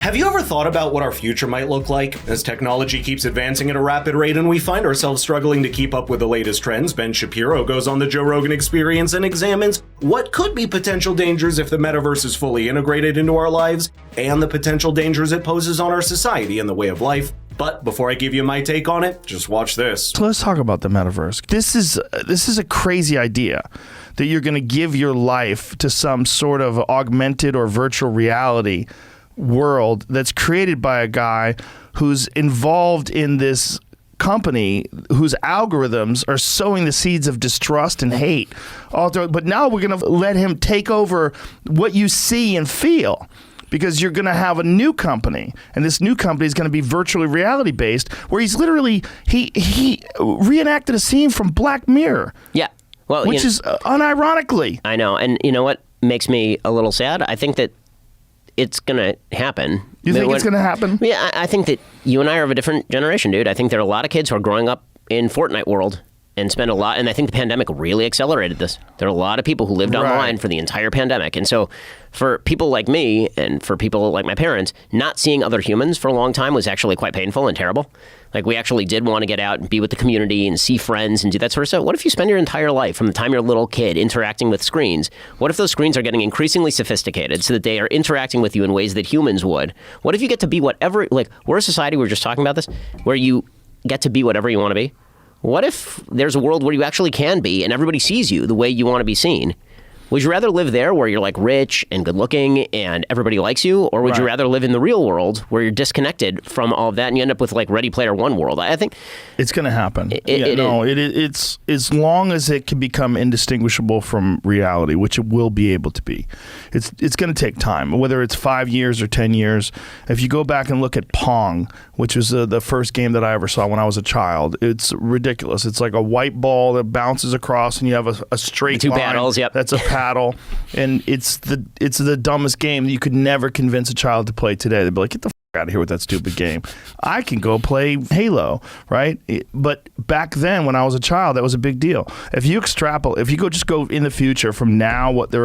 Have you ever thought about what our future might look like? As technology keeps advancing at a rapid rate and we find ourselves struggling to keep up with the latest trends, Ben Shapiro goes on the Joe Rogan Experience and examines what could be potential dangers if the metaverse is fully integrated into our lives, and the potential dangers it poses on our society and the way of life. But before I give you my take on it, just watch this. So let's talk about the metaverse. This is a crazy idea that you're going to give your life to some sort of augmented or virtual reality world that's created by a guy who's involved in this company whose algorithms are sowing the seeds of distrust and hate. But now we're going to let him take over what you see and feel, because you're going to have a new company, and this new company is going to be virtually reality based, where he's literally he reenacted a scene from Black Mirror. Yeah. Well, which is unironically. I know. And you know what makes me a little sad? I think that it's going to happen. You think it's going to happen? Yeah, I think that you and I are of a different generation, dude. I think there are a lot of kids who are growing up in Fortnite world and spend a lot, and I think the pandemic really accelerated this. There are a lot of people who lived online for the entire pandemic. And so for people like me and for people like my parents, not seeing other humans for a long time was actually quite painful and terrible. Like, we actually did want to get out and be with the community and see friends and do that sort of stuff. What if you spend your entire life, from the time you're a little kid, interacting with screens? What if those screens are getting increasingly sophisticated so that they are interacting with you in ways that humans would? What if you get to be whatever, like, we're a society, we were just talking about this, where you get to be whatever you want to be? What if there's a world where you actually can be and everybody sees you the way you want to be seen? Would you rather live there where you're like rich and good looking and everybody likes you? Or would you rather live in the real world where you're disconnected from all of that and you end up with like Ready Player One world? I think it's going to happen. It's as long as it can become indistinguishable from reality, which it will be able to be. It's going to take time, whether it's 5 years or 10 years. If you go back and look at Pong, which was the first game that I ever saw when I was a child, it's ridiculous. It's like a white ball that bounces across and you have a straight line. Two paddles, yep. That's a paddle, and it's the dumbest game that you could never convince a child to play today. They'd be like, get the out of here with that stupid game. I can go play Halo, right? But back then, when I was a child, that was a big deal. If you go in the future from now, what they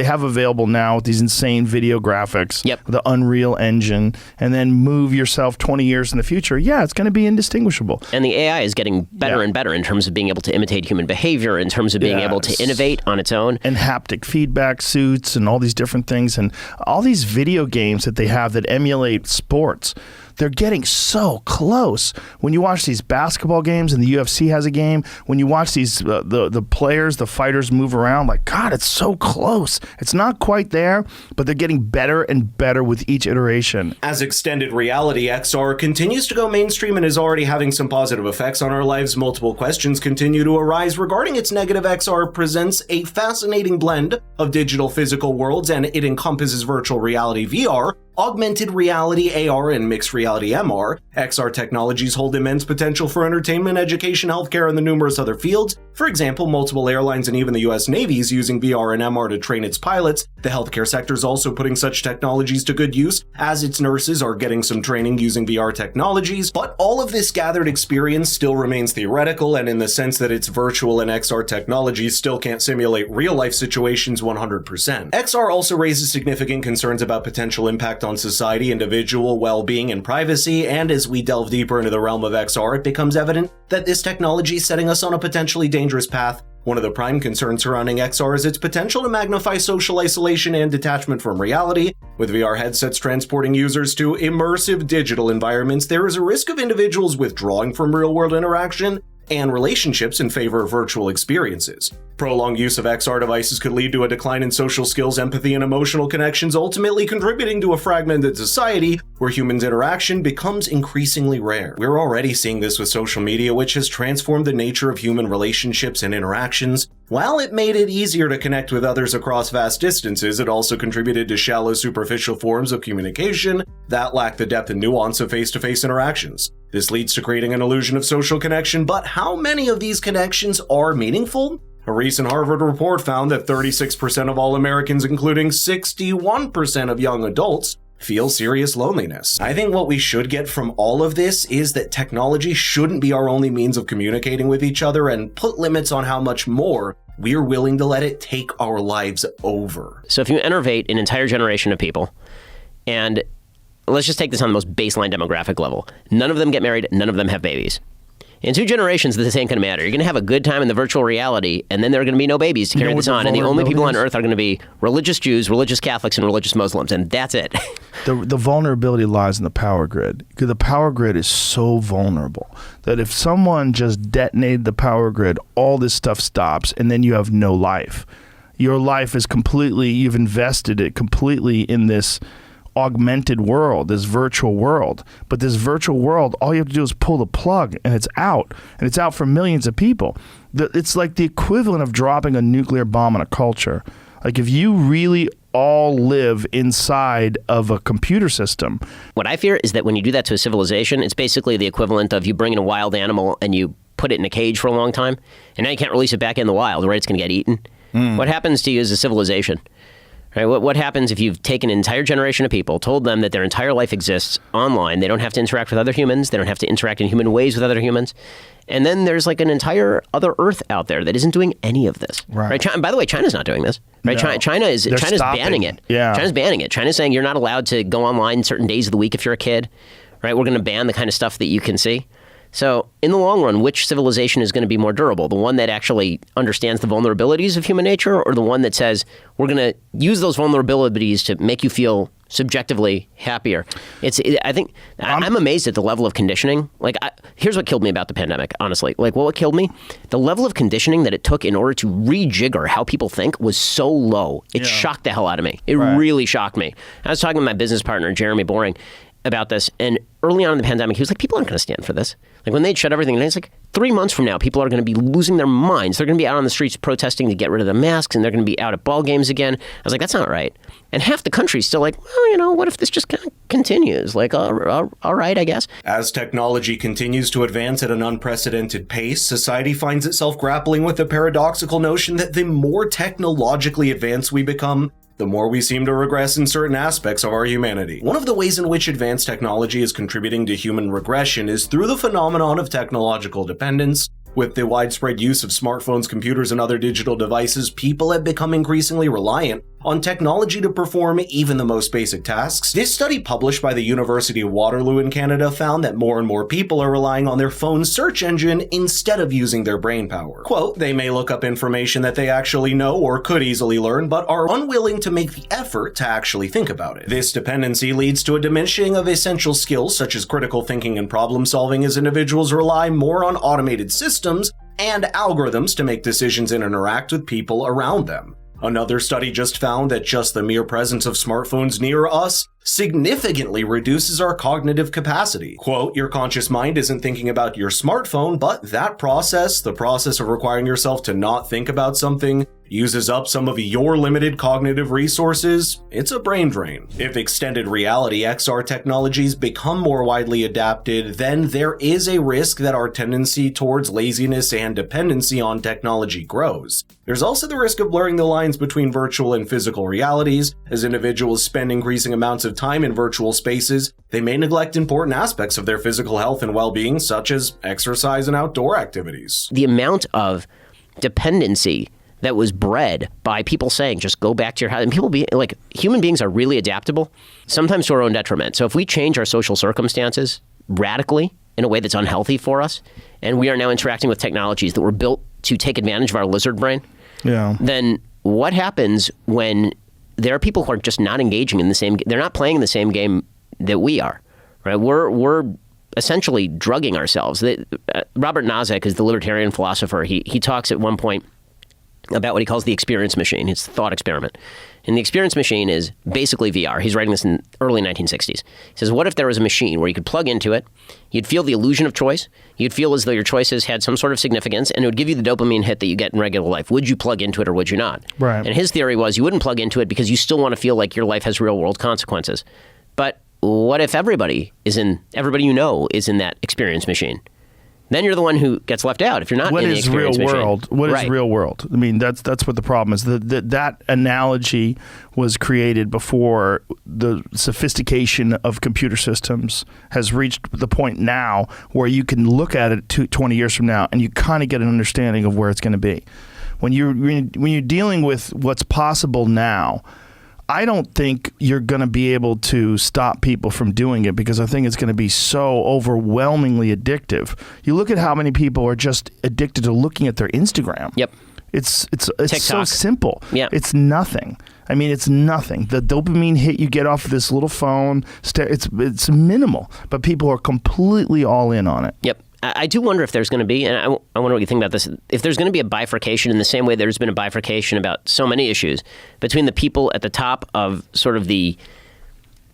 have available now with these insane video graphics, the Unreal Engine, and then move yourself 20 years in the future, it's going to be indistinguishable. And the AI is getting better and better in terms of being able to imitate human behavior, in terms of being able to innovate on its own. And haptic feedback suits and all these different things, and all these video games that they have that emulate sports. They're getting so close. When you watch these basketball games, and the UFC has a game, when you watch these the players, the fighters move around, like, God, it's so close. It's not quite there, but they're getting better and better with each iteration. As extended reality, XR continues to go mainstream and is already having some positive effects on our lives. Multiple questions continue to arise regarding its negative. XR presents a fascinating blend of digital physical worlds, and it encompasses virtual reality VR, augmented reality AR, and mixed reality MR. XR technologies hold immense potential for entertainment, education, healthcare, and the numerous other fields. For example, multiple airlines and even the US Navy is using VR and MR to train its pilots. The healthcare sector is also putting such technologies to good use, as its nurses are getting some training using VR technologies. But all of this gathered experience still remains theoretical, and in the sense that its virtual and XR technologies still can't simulate real-life situations 100%. XR also raises significant concerns about potential impact on society, individual well-being, and privacy, and as we delve deeper into the realm of XR, it becomes evident that this technology is setting us on a potentially dangerous path. One of the prime concerns surrounding XR is its potential to magnify social isolation and detachment from reality. With VR headsets transporting users to immersive digital environments, there is a risk of individuals withdrawing from real-world interaction and relationships in favor of virtual experiences. Prolonged use of XR devices could lead to a decline in social skills, empathy, and emotional connections, ultimately contributing to a fragmented society where humans' interaction becomes increasingly rare. We're already seeing this with social media, which has transformed the nature of human relationships and interactions. While it made it easier to connect with others across vast distances, it also contributed to shallow, superficial forms of communication that lack the depth and nuance of face-to-face interactions. This leads to creating an illusion of social connection, but how many of these connections are meaningful? A recent Harvard report found that 36% of all Americans, including 61% of young adults, feel serious loneliness. I think what we should get from all of this is that technology shouldn't be our only means of communicating with each other, and put limits on how much more we're willing to let it take our lives over. So if you enervate an entire generation of people, and let's just take this on the most baseline demographic level. None of them get married. None of them have babies. In 2 generations, this ain't going to matter. You're going to have a good time in the virtual reality, and then there are going to be no babies to carry this on. And the only people on Earth are going to be religious Jews, religious Catholics, and religious Muslims, and that's it. The vulnerability lies in the power grid, because the power grid is so vulnerable that if someone just detonated the power grid, all this stuff stops, and then you have no life. Your life is completely, you've invested it completely in this augmented world, this virtual world. But this virtual world, all you have to do is pull the plug and it's out. And it's out for millions of people. It's like the equivalent of dropping a nuclear bomb on a culture. Like if you really all live inside of a computer system. What I fear is that when you do that to a civilization, it's basically the equivalent of you bring in a wild animal and you put it in a cage for a long time, and now you can't release it back in the wild, right? It's going to get eaten. What happens to you as a civilization? Right? What happens if you've taken an entire generation of people, told them that their entire life exists online, they don't have to interact with other humans, they don't have to interact in human ways with other humans, and then there's like an entire other Earth out there that isn't doing any of this. Right? By the way, China's not doing this. Right? No. China's banning it. Yeah. China's banning it. China's saying you're not allowed to go online certain days of the week if you're a kid. Right? We're going to ban the kind of stuff that you can see. So in the long run, which civilization is going to be more durable? The one that actually understands the vulnerabilities of human nature, or the one that says we're going to use those vulnerabilities to make you feel subjectively happier? I'm amazed at the level of conditioning. Like, here's what killed me about the pandemic, honestly. Like, what killed me? The level of conditioning that it took in order to rejigger how people think was so low. It shocked the hell out of me. It really shocked me. I was talking to my business partner, Jeremy Boring, about this, and early on in the pandemic, he was like, people aren't going to stand for this. Like, when they'd shut everything down, it's like 3 months from now, people are going to be losing their minds. They're going to be out on the streets protesting to get rid of the masks, and they're going to be out at ball games again. I was like, that's not right. And half the country's still like, well, what if this just kind of continues? Like, all right, I guess. As technology continues to advance at an unprecedented pace, society finds itself grappling with the paradoxical notion that the more technologically advanced we become, the more we seem to regress in certain aspects of our humanity. One of the ways in which advanced technology is contributing to human regression is through the phenomenon of technological dependence. With the widespread use of smartphones, computers, and other digital devices, people have become increasingly reliant on technology to perform even the most basic tasks. This study, published by the University of Waterloo in Canada, found that more and more people are relying on their phone's search engine instead of using their brain power. Quote, they may look up information that they actually know or could easily learn, but are unwilling to make the effort to actually think about it. This dependency leads to a diminishing of essential skills such as critical thinking and problem solving, as individuals rely more on automated systems and algorithms to make decisions and interact with people around them. Another study just found that just the mere presence of smartphones near us significantly reduces our cognitive capacity. Quote, your conscious mind isn't thinking about your smartphone, but that process, the process of requiring yourself to not think about something, uses up some of your limited cognitive resources. It's a brain drain. If extended reality XR technologies become more widely adapted, then there is a risk that our tendency towards laziness and dependency on technology grows. There's also the risk of blurring the lines between virtual and physical realities. As individuals spend increasing amounts of time in virtual spaces, they may neglect important aspects of their physical health and well-being, such as exercise and outdoor activities. The amount of dependency that was bred by people saying, just go back to your house. And people human beings are really adaptable, sometimes to our own detriment. So if we change our social circumstances radically in a way that's unhealthy for us, and we are now interacting with technologies that were built to take advantage of our lizard brain, then what happens when there are people who are just not engaging in the same, they're not playing the same game that we are, right? We're essentially drugging ourselves. Robert Nozick is the libertarian philosopher. He talks at one point about what he calls the experience machine. It's the thought experiment. And the experience machine is basically VR. He's writing this in early 1960s. He says, what if there was a machine where you could plug into it, you'd feel the illusion of choice, you'd feel as though your choices had some sort of significance, and it would give you the dopamine hit that you get in regular life. Would you plug into it or would you not? Right. And his theory was you wouldn't plug into it because you still want to feel like your life has real world consequences. But what if everybody you know is in that experience machine? Then you're the one who gets left out if you're not in the experience machine. What is real world? I mean, that's what the problem is. That analogy was created before the sophistication of computer systems has reached the point now where you can look at it 20 years from now and you kind of get an understanding of where it's going to be. When you're dealing with what's possible now, I don't think you're going to be able to stop people from doing it because I think it's going to be so overwhelmingly addictive. You look at how many people are just addicted to looking at their Instagram. Yep. It's TikTok. so simple. Yeah. It's nothing. I mean, it's nothing. The dopamine hit you get off of this little phone, it's minimal, but people are completely all in on it. Yep. I do wonder if there's going to be, and I wonder what you think about this, if there's going to be a bifurcation in the same way there's been a bifurcation about so many issues between the people at the top of sort of the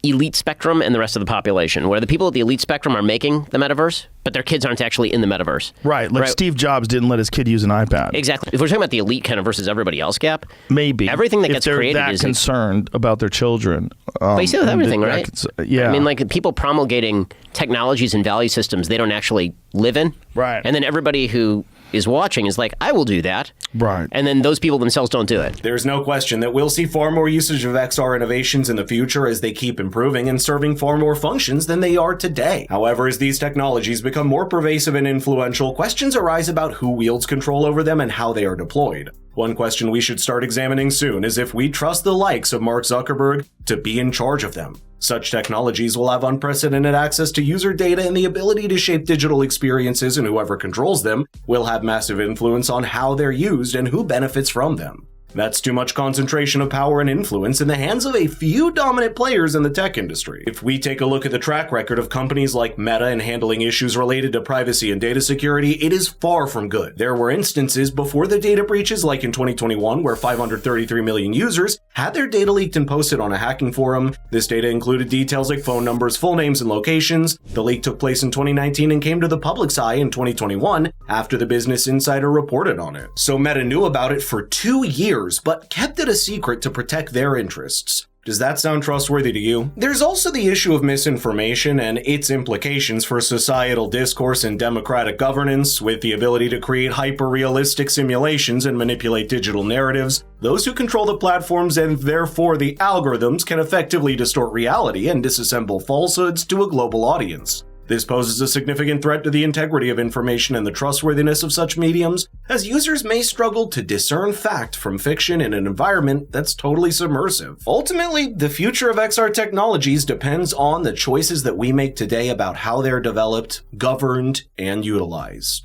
elite spectrum and the rest of the population, where the people at the elite spectrum are making the metaverse, but their kids aren't actually in the metaverse. Right, like Steve Jobs didn't let his kid use an iPad. Exactly. If we're talking about the elite kind of versus everybody else gap, maybe everything that if gets they're created that is concerned about their children. But you see with everything, right? Yeah. I mean, like people promulgating technologies and value systems they don't actually live in. Right. And then everybody who is watching is like, I will do that. Right. And then those people themselves don't do it. There's no question that we'll see far more usage of XR innovations in the future as they keep improving and serving far more functions than they are today. However, as these technologies become more pervasive and influential, questions arise about who wields control over them and how they are deployed. One question we should start examining soon is if we trust the likes of Mark Zuckerberg to be in charge of them. Such technologies will have unprecedented access to user data and the ability to shape digital experiences, and whoever controls them will have massive influence on how they're used and who benefits from them. That's too much concentration of power and influence in the hands of a few dominant players in the tech industry. If we take a look at the track record of companies like Meta in handling issues related to privacy and data security, it is far from good. There were instances before the data breaches, like in 2021, where 533 million users had their data leaked and posted on a hacking forum. This data included details like phone numbers, full names, and locations. The leak took place in 2019 and came to the public's eye in 2021 after the Business Insider reported on it. So Meta knew about it for 2 years, but kept it a secret to protect their interests. Does that sound trustworthy to you? There's also the issue of misinformation and its implications for societal discourse and democratic governance. With the ability to create hyper-realistic simulations and manipulate digital narratives, those who control the platforms and therefore the algorithms can effectively distort reality and disassemble falsehoods to a global audience. This poses a significant threat to the integrity of information and the trustworthiness of such mediums, as users may struggle to discern fact from fiction in an environment that's totally submersive. Ultimately, the future of XR technologies depends on the choices that we make today about how they're developed, governed, and utilized.